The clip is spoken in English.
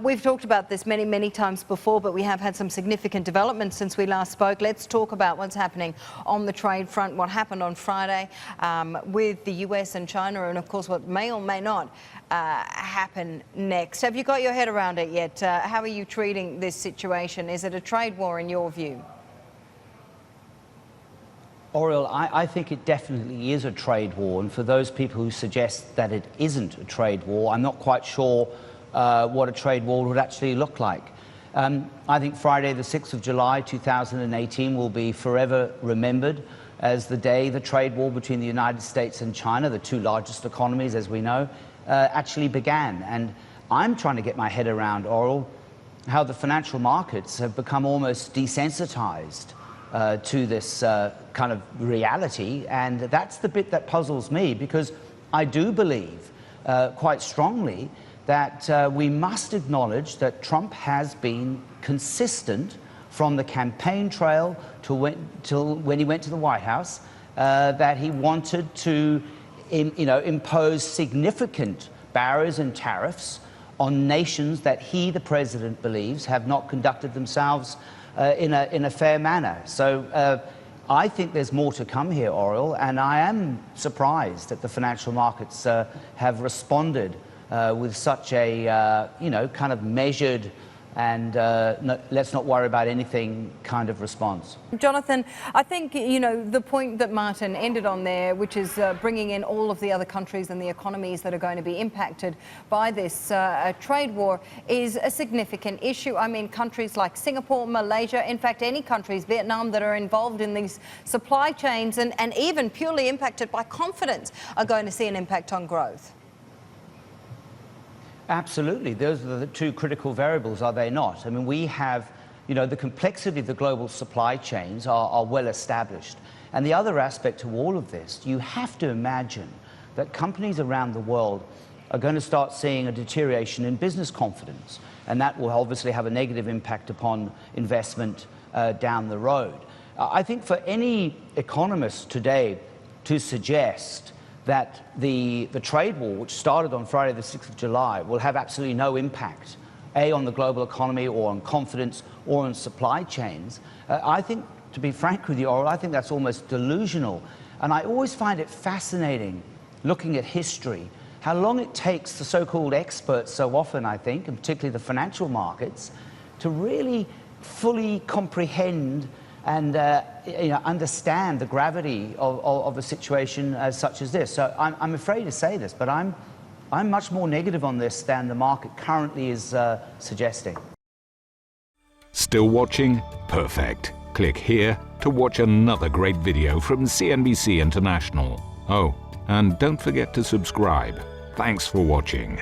We've talked about this many times before, but we have had some significant developments since we last spoke. Let's talk about what's happening on the trade front, what happened on Friday with the US and China, and of course what may or may not happen next. Have you got your head around it yet? How are you treating this situation? Is it a trade war in your view? Oriel, I think it definitely is a trade war, and for those people who suggest that it isn't a trade war, I'm not quite sure what a trade war would actually look like. I think Friday the 6th of July 2018 will be forever remembered as the day the trade war between the United States and China, the two largest economies as we know, actually began. And I'm trying to get my head around, Oriel, how the financial markets have become almost desensitized to this kind of reality, and that's the bit that puzzles me, because I do believe quite strongly that we must acknowledge that Trump has been consistent from the campaign trail till when he went to the White House, that he wanted to impose significant barriers and tariffs on nations that he, the president, believes have not conducted themselves in a fair manner. So I think there's more to come here, Oriel, and I am surprised that the financial markets have responded with such a, kind of measured and let's not worry about anything kind of response. Jonathan, I think, the point that Martin ended on there, which is bringing in all of the other countries and the economies that are going to be impacted by this trade war, is a significant issue. I mean, countries like Singapore, Malaysia, in fact, any countries, Vietnam, that are involved in these supply chains and even purely impacted by confidence are going to see an impact on growth. Absolutely. Those are the two critical variables, are they not? I mean, we have, the complexity of the global supply chains are well established. And the other aspect to all of this, you have to imagine that companies around the world are going to start seeing a deterioration in business confidence. And that will obviously have a negative impact upon investment down the road. I think for any economist today to suggest that the trade war, which started on Friday the 6th of July, will have absolutely no impact, A, on the global economy or on confidence or on supply chains, I think, to be frank with you, Oriel, I think that's almost delusional. And I always find it fascinating, looking at history, how long it takes the so-called experts so often, I think, and particularly the financial markets, to really fully comprehend and understand the gravity of a situation such as this. So I'm afraid to say this, but I'm much more negative on this than the market currently is suggesting. Still watching? Perfect. Click here to watch another great video from CNBC International. Oh, and don't forget to subscribe. Thanks for watching.